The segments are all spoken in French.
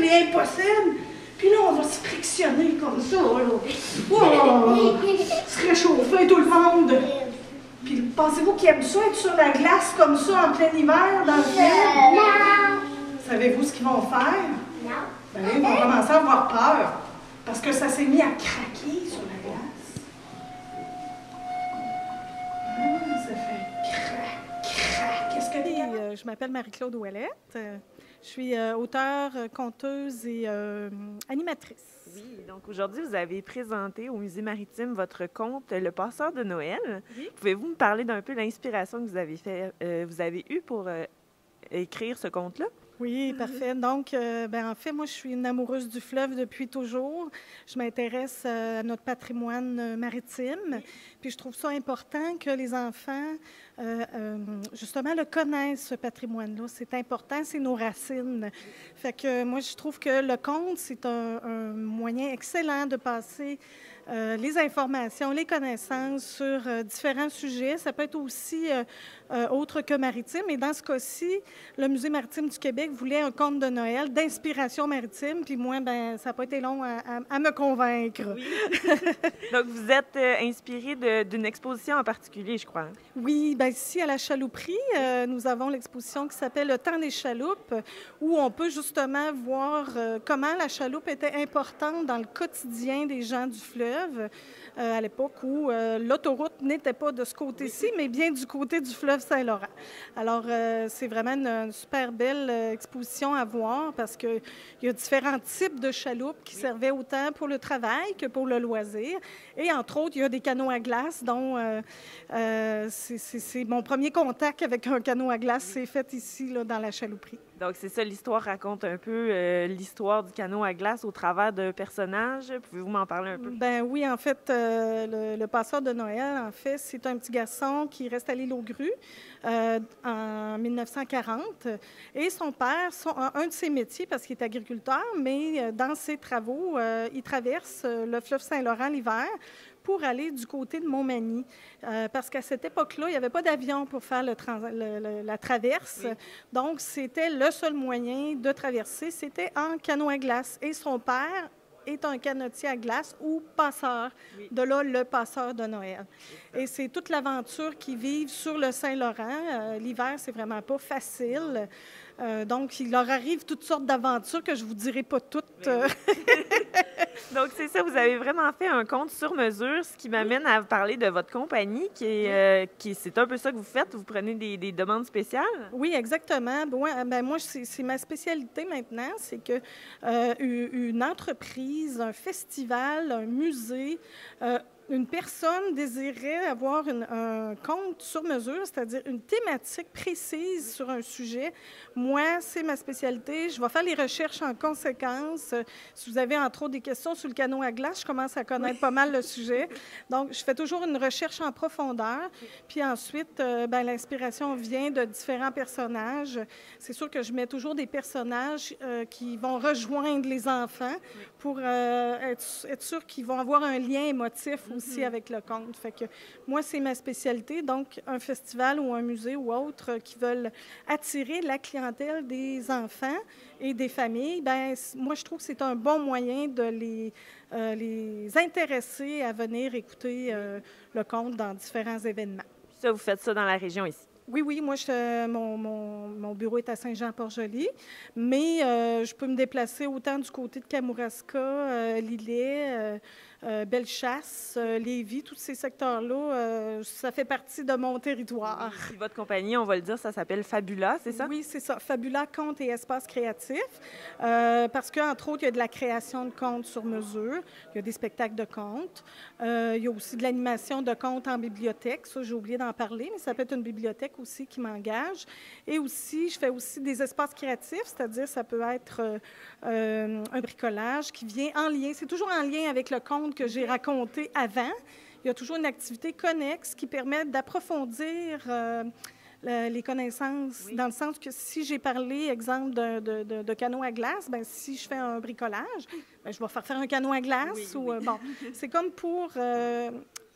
c'est impossible. Puis là, on va se frictionner comme ça, là. Wow! Se réchauffer tout le monde. Puis pensez-vous qu'ils aiment ça, être sur la glace comme ça en plein hiver dans le film? Non. Savez-vous ce qu'ils vont faire? Non. Ben, ils vont commencer à avoir peur. Parce que ça s'est mis à craquer sur la glace. Ah, ça fait crac, crac. Qu'est-ce que Je m'appelle Marie-Claude Ouellette. Je suis auteure, conteuse et animatrice. Oui, donc aujourd'hui, vous avez présenté au Musée maritime votre conte « Le passeur de Noël ». Oui. Pouvez-vous me parler d'un peu de l'inspiration que vous avez eue pour écrire ce conte-là? Oui, parfait. Donc, en fait, moi, je suis une amoureuse du fleuve depuis toujours. Je m'intéresse à notre patrimoine maritime. Puis, je trouve ça important que les enfants, justement, le connaissent, ce patrimoine-là. C'est important, c'est nos racines. Fait que moi, je trouve que le conte, c'est un moyen excellent de passer les informations, les connaissances sur différents sujets. Ça peut être aussi autre que maritime. Et dans ce cas-ci, le Musée maritime du Québec voulait un conte de Noël d'inspiration maritime. Puis moi, ça n'a pas été long à me convaincre. Oui. Donc, vous êtes inspiré d'une exposition en particulier, je crois. Oui, ici à la Chalouperie, nous avons l'exposition qui s'appelle « Le temps des chaloupes », où on peut justement voir comment la chaloupe était importante dans le quotidien des gens du fleuve, à l'époque où l'autoroute n'était pas de ce côté-ci, mais bien du côté du fleuve Saint-Laurent. Alors, c'est vraiment une super belle exposition à voir parce qu'il y a différents types de chaloupes qui servaient autant pour le travail que pour le loisir. Et entre autres, il y a des canots à glace dont c'est mon premier contact avec un canot à glace, c'est fait ici, là, dans la Chalouperie. Donc, c'est ça, l'histoire raconte un peu l'histoire du canot à glace au travers d'un personnage. Pouvez-vous m'en parler un peu? Ben oui, en fait, le passeur de Noël, en fait, c'est un petit garçon qui reste à l'île aux Grues en 1940. Et son père, un de ses métiers, parce qu'il est agriculteur, mais dans ses travaux, il traverse le fleuve Saint-Laurent l'hiver pour aller du côté de Montmagny. Parce qu'à cette époque-là, il n'y avait pas d'avion pour faire la traverse. Oui. Donc, c'était le seul moyen de traverser, c'était en canot à glace. Et son père est un canotier à glace ou passeur. Oui. De là, le passeur de Noël. Et c'est toute l'aventure qu'ils vivent sur le Saint-Laurent. L'hiver, c'est vraiment pas facile. Donc, il leur arrive toutes sortes d'aventures que je ne vous dirai pas toutes. Donc, c'est ça, vous avez vraiment fait un conte sur mesure, ce qui m'amène à parler de votre compagnie, c'est un peu ça que vous faites, vous prenez des demandes spéciales? Oui, exactement. Moi, c'est ma spécialité maintenant, c'est que une entreprise, un festival, un musée, une personne désirait avoir un conte sur mesure, c'est-à-dire une thématique précise sur un sujet. Moi, c'est ma spécialité. Je vais faire les recherches en conséquence. Si vous avez, entre autres, des questions sur le canot à glace, je commence à connaître pas mal le sujet. Donc, je fais toujours une recherche en profondeur. Puis ensuite, l'inspiration vient de différents personnages. C'est sûr que je mets toujours des personnages qui vont rejoindre les enfants pour être sûr qu'ils vont avoir un lien émotif aussi avec le conte. Fait que moi, c'est ma spécialité. Donc, un festival ou un musée ou autre qui veulent attirer la clientèle des enfants et des familles, moi, je trouve que c'est un bon moyen de les intéresser à venir écouter le conte dans différents événements. Ça, vous faites ça dans la région ici? Oui, moi, mon bureau est à Saint-Jean-Port-Joli, mais je peux me déplacer autant du côté de Kamouraska, Lillet, Bellechasse, Lévis, tous ces secteurs-là, ça fait partie de mon territoire. Et votre compagnie, on va le dire, ça s'appelle Fabula, c'est ça? Oui, c'est ça. Fabula Contes et Espaces créatifs, parce qu'entre autres, il y a de la création de contes sur mesure, il y a des spectacles de contes, il y a aussi de l'animation de contes en bibliothèque, ça, j'ai oublié d'en parler, mais ça peut être une bibliothèque aussi qui m'engage. Et aussi, je fais aussi des espaces créatifs, c'est-à-dire ça peut être un bricolage qui vient en lien, c'est toujours en lien avec le conte que j'ai raconté avant. Il y a toujours une activité connexe qui permet d'approfondir les connaissances, dans le sens que si j'ai parlé, exemple, de canot à glace, si je fais un bricolage, je vais faire un canot à glace. C'est comme pour...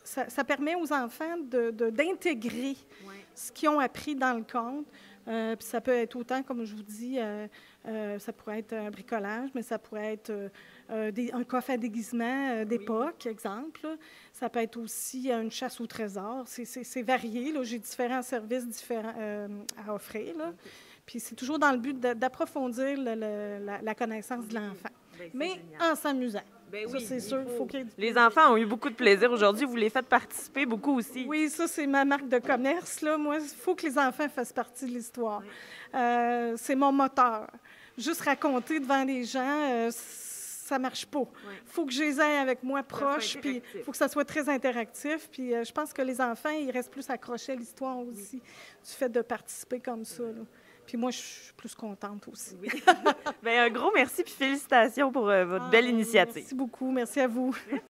ça permet aux enfants d'intégrer ce qu'ils ont appris dans le conte Puis ça peut être autant, comme je vous dis, ça pourrait être un bricolage, mais ça pourrait être un coffre à déguisement d'époque, exemple. Là. Ça peut être aussi une chasse au trésor. C'est varié. J'ai différents services différents à offrir. Là. Puis c'est toujours dans le but d'approfondir la connaissance de l'enfant, mais en s'amusant. Ben ça, oui, c'est sûr. Les enfants ont eu beaucoup de plaisir aujourd'hui. Vous les faites participer beaucoup aussi. Oui, ça, c'est ma marque de commerce. Là. Moi, il faut que les enfants fassent partie de l'histoire. Oui. C'est mon moteur. Juste raconter devant les gens, ça ne marche pas. Il faut que je les aie avec moi proche, puis il faut que ça soit très interactif. Puis je pense que les enfants, ils restent plus accrochés à l'histoire aussi, du fait de participer comme ça. Là. Puis moi, je suis plus contente aussi. Oui. Bien, un gros merci puis félicitations pour votre belle initiative. Merci beaucoup. Merci à vous.